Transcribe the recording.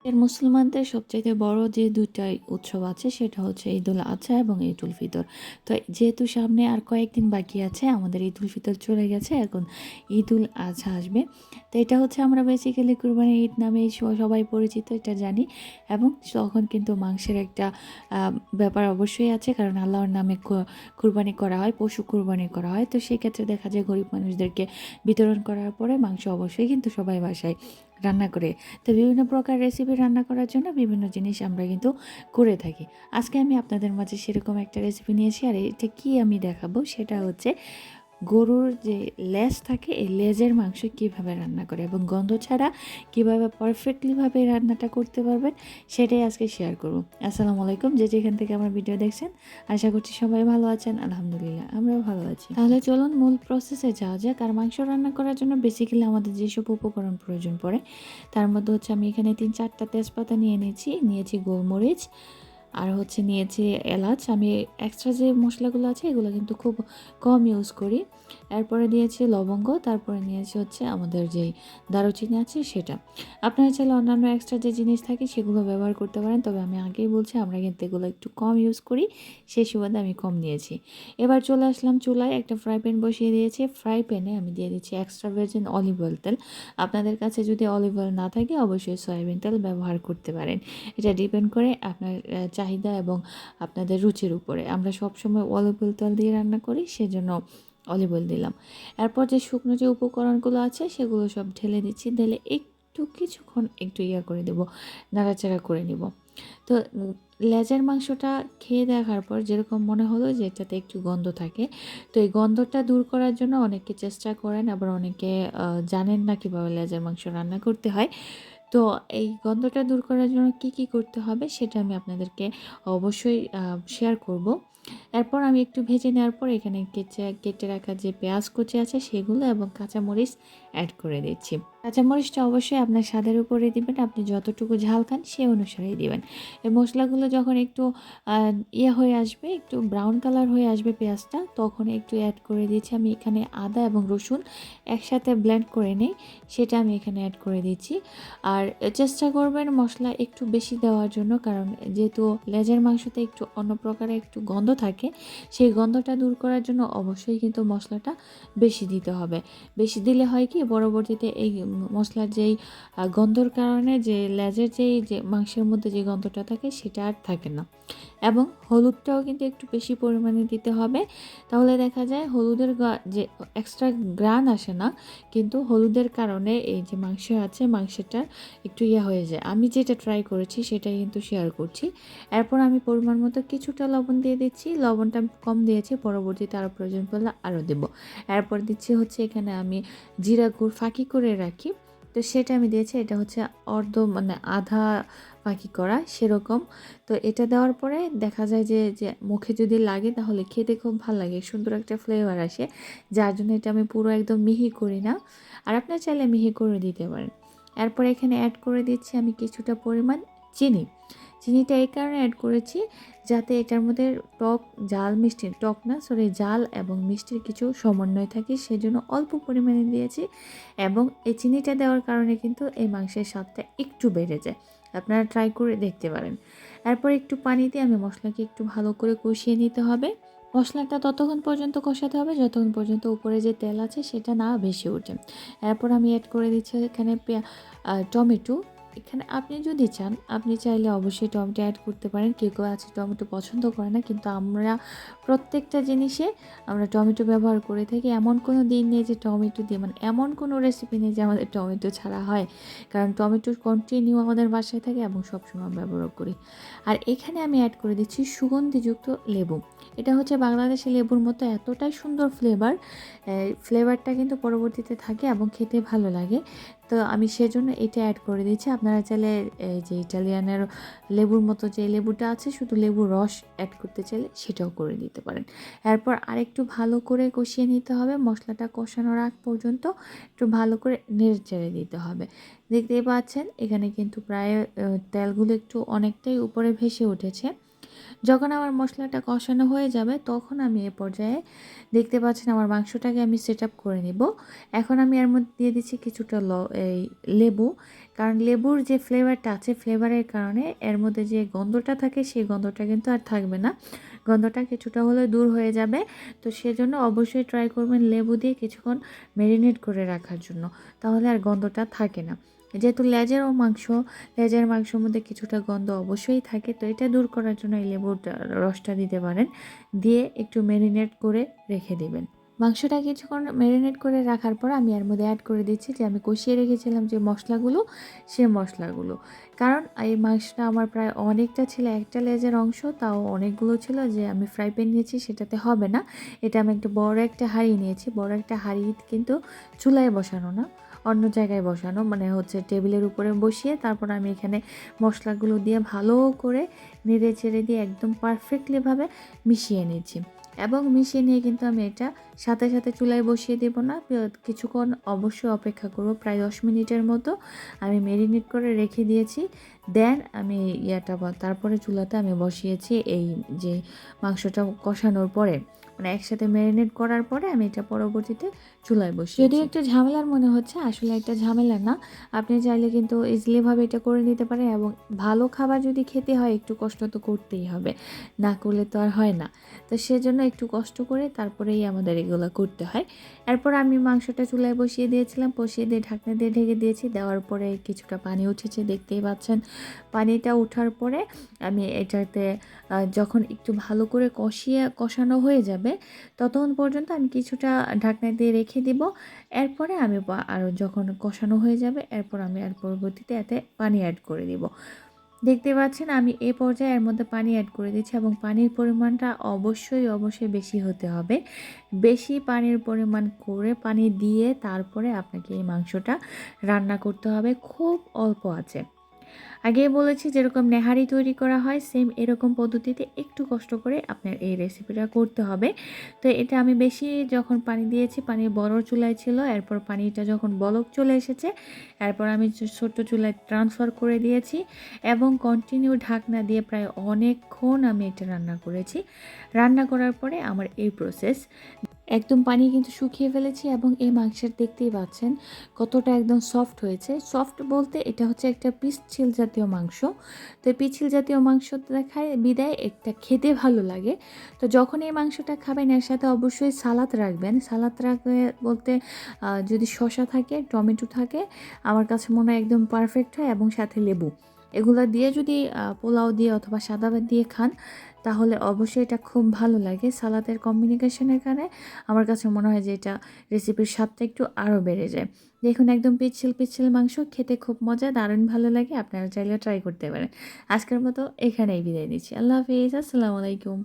এর মুসলমানদের সবচাইতে বড় যে দুইটাই উৎসব আছে সেটা হচ্ছে ঈদুল আজহা এবং ঈদুল ফিতর। তো যেহেতু সামনে আর কয়েকদিন বাকি আছে, আমাদের ঈদুল ফিতর চলে গেছে, এখন ঈদুল আজহা আসবে। তো এটা হচ্ছে আমরা বেসিক্যালি কুরবানির ঈদ নামে সবাই পরিচিত, এটা জানি। এবং তখন কিন্তু মাংসের একটা ব্যাপার অবশ্যই আছে, কারণ আল্লাহর নামে কুরবানি করা হয়, পশু কুরবানি করা হয়। তো সেক্ষেত্রে দেখা যায় গরিব মানুষদেরকে বিতরণ করার পরে মাংস অবশ্যই কিন্তু সবাই বাসায় রান্না করে। তো বিভিন্ন প্রকার রেসিপি রান্না করার জন্য বিভিন্ন জিনিস আমরা কিন্তু করে থাকি। আজকে আমি আপনাদের মাঝে সেরকম একটা রেসিপি নিয়েছি, আর এটা কি আমি দেখাবো সেটা হচ্ছে গরুর যে লেজ থাকে, এই লেজের মাংস কিভাবে রান্না করে এবং গন্ধ ছাড়া কিভাবে পারফেক্টলিভাবে রান্নাটা করতে পারবেন, সেটাই আজকে শেয়ার করব। আসসালামু আলাইকুম, যে যেখান থেকে আমার ভিডিও দেখছেন, আশা করছি সবাই ভালো আছেন। আলহামদুলিল্লাহ, আমরাও ভালো আছি। তাহলে চলুন মূল প্রসেসে যাওয়া যাক। আর মাংস রান্না করার জন্য বেসিক্যালি আমাদের যেসব উপকরণ প্রয়োজন পড়ে, তার মধ্যে হচ্ছে আমি এখানে 3-4টা তেজপাতা নিয়েছি গোলমরিচ, আর হচ্ছে নিয়েছি এলাচ। আমি এক্সট্রা যে মশলাগুলো আছে এগুলো কিন্তু খুব কম ইউজ করি। এরপরে দিয়েছি লবঙ্গ, তারপরে নিয়েছি হচ্ছে আমাদের যেই দারুচিনি আছে সেটা। আপনারা চাইলে অন্যান্য এক্সট্রা যে জিনিস থাকে সেগুলো ব্যবহার করতে পারেন, তবে আমি আগেই বলছি আমরা কিন্তু এগুলো একটু কম ইউজ করি, সেই সুবাদে আমি কম নিয়েছি। এবার চলে আসলাম চুলায়, একটা ফ্রাই প্যান বসিয়ে দিয়েছি। ফ্রাই প্যানে আমি দিয়ে দিচ্ছি এক্সট্রা ভার্জিন অলিভ অয়েল তেল। আপনাদের কাছে যদি অলিভ অয়েল না থাকে অবশ্যই সয়াবিন তেল ব্যবহার করতে পারেন, এটা ডিপেন্ড করে আপনার চাহিদা এবং আপনাদের রুচির উপরে। আমরা সবসময় অলিভ অয়েল তেল দিয়ে রান্না করি, সেজন্য অলিভ অয়েল দিলাম। এরপর যে শুকনো যে উপকরণগুলো আছে সেগুলো সব ঢেলে দিচ্ছি, ঢেলে একটু কিছুক্ষণ একটু করে দেব, নাড়াচাড়া করে নিব। তো লেজের মাংসটা খেয়ে দেখার পর যেরকম মনে হলো যে এটাতে একটু গন্ধ থাকে, তো এই গন্ধটা দূর করার জন্য অনেকে চেষ্টা করেন, আবার অনেকে জানেন না কীভাবে লেজের মাংস রান্না করতে হয়। তো এই গন্ধটা দূর করার জন্য কি করতে হবে সেটা আমি আপনাদেরকে অবশ্যই শেয়ার করব। এরপর আমি একটু ভেজে নেওয়ার পর এখানে কেটে রাখা যে পেঁয়াজ কুচি আছে সেগুলো এবং কাঁচামরিচ অ্যাড করে দিচ্ছি। কাঁচামরিচটা অবশ্যই আপনার স্বাদের উপরে দিবেন, আপনি যতটুকু ঝাল খান সে অনুসারেই দিবেন। এই মশলাগুলো যখন একটু হয়ে আসবে, একটু ব্রাউন কালার হয়ে আসবে পেঁয়াজটা, তখন একটু অ্যাড করে দিচ্ছি আমি এখানে আদা এবং রসুন একসাথে ব্লেন্ড করে নেই, সেটা আমি এখানে অ্যাড করে দিচ্ছি। আর চেষ্টা করবেন মশলা একটু বেশি দেওয়ার জন্য, কারণ যেহেতু লেজের মাংসতে একটু অন্য প্রকারের একটু গন্ধ থাকে, সেই গন্ধটা দূর করার জন্য অবশ্যই কিন্তু মশলাটা বেশি দিতে হবে। বেশি দিলে হয় কি, পরবর্তীতে এই মশলার যেই গন্ধর কারণে যে লেজের যে মাংসের মধ্যে যে গন্ধটা থাকে সেটা আর থাকে না। এবং হলুদটাও কিন্তু একটু বেশি পরিমাণে দিতে হবে, তাহলে দেখা যায় হলুদের যে এক্সট্রা গ্রান আসে না, কিন্তু হলুদের কারণে এই যে মাংস আছে মাংসটা একটু হয়ে যায়। আমি যেটা ট্রাই করেছি সেটাই কিন্তু শেয়ার করছি। এরপর আমি পরিমাণ মতো কিছুটা লবণ দিয়ে দিচ্ছি, লবণটা কম দিয়েছি, পরবর্তীতে আরও প্রয়োজন পড়লে আরও দেব। এরপর দিচ্ছি হচ্ছে এখানে আমি জিরা গুঁড়ো ফাঁকি করে রাখি, তো সেটা আমি দিয়েছি, এটা হচ্ছে মানে আধা ফাঁকি করা সেরকম। তো এটা দেওয়ার পরে দেখা যায় যে মুখে যদি লাগে তাহলে খেতে খুব ভালো লাগে, সুন্দর একটা ফ্লেভার আসে, যার জন্য এটা আমি পুরো একদম মিহি করি না, আর আপনার চাইলে মিহি করে দিতে পারেন। এরপর এখানে অ্যাড করে দিচ্ছি আমি কিছুটা পরিমাণ চিনি। চিনিটা এই কারণে অ্যাড করেছি যাতে এটার মধ্যে টক না সরি জাল এবং মিষ্টির কিছু সমন্বয় থাকে, সেজন্য অল্প পরিমাণে দিয়েছি। এবং এই চিনিটা দেওয়ার কারণে কিন্তু এই মাংসের স্বাদটা একটু বেড়ে যায়, আপনারা ট্রাই করে দেখতে পারেন। এরপর একটু পানি দিয়ে আমি মশলাকে একটু ভালো করে কষিয়ে নিতে হবে। মশলাটা ততক্ষণ পর্যন্ত কষাতে হবে যতক্ষণ পর্যন্ত উপরে যে তেল আছে সেটা না ভেসে ওঠে। এরপর আমি অ্যাড করে দিচ্ছি এখানে টমেটো। এখানে আপনি যদি চান, আপনি চাইলে অবশ্যই টমেটো অ্যাড করতে পারেন, কেউ আছে টমেটো পছন্দ করে না, কিন্তু আমরা প্রত্যেকটা জিনিসে আমরা টমেটো ব্যবহার করে থাকি। এমন কোনো দিন নেই যে টমেটো দিয়ে, মানে এমন কোনো রেসিপি নেই যে আমাদের টমেটো ছাড়া হয়, কারণ টমেটো কন্টিনিউ আমাদের বাসায় থাকে এবং সবসময় ব্যবহার করি। আর এখানে আমি অ্যাড করে দিচ্ছি সুগন্ধিযুক্ত লেবু। এটা হচ্ছে বাংলাদেশি লেবুর মতো এতটাই সুন্দর ফ্লেভারটা কিন্তু পরবর্তীতে থাকে এবং খেতে ভালো লাগে। তো আমি সেজন্য এটা অ্যাড করে দিচ্ছি। আপনারা চাইলে এই যে ইটালিয়ানের লেবুর মতো যে লেবুটা আছে শুধু লেবুর রস অ্যাড করতে চাইলে সেটাও করে দিতে পারেন। এরপর আরেকটু ভালো করে কষিয়ে নিতে হবে, মশলাটা কষানোর আগ পর্যন্ত একটু ভালো করে নেড়ে চেড়ে দিতে হবে। দেখতেই পাচ্ছেন এখানে কিন্তু প্রায় তেলগুলো একটু অনেকটাই উপরে ভেসে উঠেছে। যখন আমার মশলাটা কষানো হয়ে যাবে তখন আমি এ পর্যায়ে দেখতে পাচ্ছেন আমার মাংসটাকে আমি সেট আপ করে নিব। এখন আমি এর মধ্যে দিয়ে দিচ্ছি কিছুটা এই লেবু, কারণ লেবুর যে ফ্লেভারটা আছে ফ্লেভারের কারণে এর মধ্যে যে গন্ধটা থাকে সেই গন্ধটা কিন্তু আর থাকবে না, গন্ধটা কিছুটা হলে দূর হয়ে যাবে। তো সেজন্য অবশ্যই ট্রাই করবেন লেবু দিয়ে কিছুক্ষণ ম্যারিনেট করে রাখার জন্য, তাহলে আর গন্ধটা থাকে না। যেহেতু লেজের মাংসের মধ্যে কিছুটা গন্ধ অবশ্যই থাকে, তো এটা দূর করার জন্য এই লেবুর রসটা দিতে পারেন, দিয়ে একটু ম্যারিনেট করে রেখে দিবেন। মাংসটা কিছুক্ষণ ম্যারিনেট করে রাখার পর আমি এর মধ্যে অ্যাড করে দিচ্ছি যে আমি কষিয়ে রেখেছিলাম যে মশলাগুলো, সে মশলাগুলো। কারণ এই মাংসটা আমার প্রায় অনেকটা ছিল, একটা লেজের অংশ তাও অনেকগুলো ছিল, যে আমি ফ্রাই প্যান নিয়েছি সেটাতে হবে না। এটা আমি একটা বড় একটা হাঁড়ি নিয়েছি, বড় একটা হাঁড়ি কিন্তু চুলায় বসানো না, অন্য জায়গায় বসানো, মানে হচ্ছে টেবিলের উপরে বসিয়ে তারপর আমি এখানে মশলাগুলো দিয়ে ভালো করে নেড়ে চেড়ে দিয়ে একদম পারফেক্টলিভাবে মিশিয়ে নিচ্ছি। এবং মিশিয়ে নিয়ে কিন্তু আমি এটা সাথে সাথে চুলায় বসিয়ে দেব না, কিছুক্ষণ অবশ্যই অপেক্ষা করব, প্রায় 10 মিনিটের মতো আমি ম্যারিনেট করে রেখে দিয়েছি। দেন আমি তারপরে চুলাতে আমি বসিয়েছি এই যে মাংসটা কষানোর পরে, মানে একসাথে ম্যারিনেট করার পরে আমি এটা পরবর্তীতে চুলায় বসিয়েছি। যদিও একটু ঝামেলার মনে হচ্ছে, আসলে একটা ঝামেলা না, আপনি চাইলে কিন্তু ইজিলিভাবে এটা করে নিতে পারেন। এবং ভালো খাবার যদি খেতে হয় একটু কষ্ট তো করতেই হবে, না করলে তো আর হয় না। তো সেজন্য একটু কষ্ট করে তারপরেই আমাদের এগুলো করতে হয়। এরপর আমি মাংসটা চুলায় বসিয়ে দিয়েছিলাম, বসিয়ে দিয়ে ঢাকনা দিয়ে ঢেকে দিয়েছি, দেওয়ার পরে কিছুটা পানি উঠেছে দেখতেই পাচ্ছেন। পানিটা ওঠার পরে আমি এটাতে যখন একটু ভালো করে কষানো হয়ে যাবে ততক্ষণ পর্যন্ত আমি কিছুটা ঢাকনা দিয়ে রেখে দিব। এরপরে আমি আরও যখন কষানো হয়ে যাবে এরপর আমি আর পরবর্তীতে এতে পানি অ্যাড করে দিব। দেখতে পাচ্ছেন আমি এ পর্যায়ে এর মধ্যে পানি অ্যাড করে দিচ্ছি, এবং পানির পরিমাণটা অবশ্যই বেশি হতে হবে। বেশি পানির পরিমাণ করে পানি দিয়ে তারপরে আপনাকে এই মাংসটা রান্না করতে হবে খুব অল্প আঁচে। আগেই বলেছি যেরকম নেহারি তৈরি করা হয় সেম এরকম পদ্ধতিতে একটু কষ্ট করে আপনার এই রেসিপিটা করতে হবে। তো এটা আমি বেশি যখন পানি দিয়েছি, পানি বড় চুলায় ছিল, এরপর পানিটা যখন বলক চলে এসেছে এরপর আমি ছোট্ট চুলায় ট্রান্সফার করে দিয়েছি এবং কন্টিনিউ ঢাকনা দিয়ে প্রায় অনেকক্ষণ আমি এটা রান্না করেছি। রান্না করার পরে আমার এই প্রসেস, একদম পানি কিন্তু শুকিয়ে ফেলেছি এবং এই মাংসের দেখতেই পাচ্ছেন কতটা একদম সফট হয়েছে। সফট বলতে এটা হচ্ছে একটা পিচ্ছিল জাতীয় মাংস। তো পিচ্ছিল জাতীয় মাংস দেখায় বিদায় এটা খেতে ভালো লাগে। তো যখন এই মাংসটা খাবেন এর সাথে অবশ্যই সালাদ রাখবেন। সালাদ রাখবে বলতে যদি শসা থাকে, টমেটো থাকে, আমার কাছে মনে হয় একদম পারফেক্ট হয়, এবং সাথে লেবু, এগুলো দিয়ে যদি পোলাও দিয়ে অথবা সাদা ভাত দিয়ে খান তাহলে অবশ্যই এটা খুব ভালো লাগে। সালাদের কম্বিনেশনের কারণে আমার কাছে মনে হয় যে এটা রেসিপির স্বাদটা একটু আরও বেড়ে যায়। দেখুন একদম পিচ্ছিল মাংস, খেতে খুব মজা, দারুণ ভালো লাগে, আপনারা চাইলে ট্রাই করতে পারেন। আজকের মতো এখানেই বিদায় নিচ্ছি। আল্লাহ হাফিজ, আসসালামু আলাইকুম।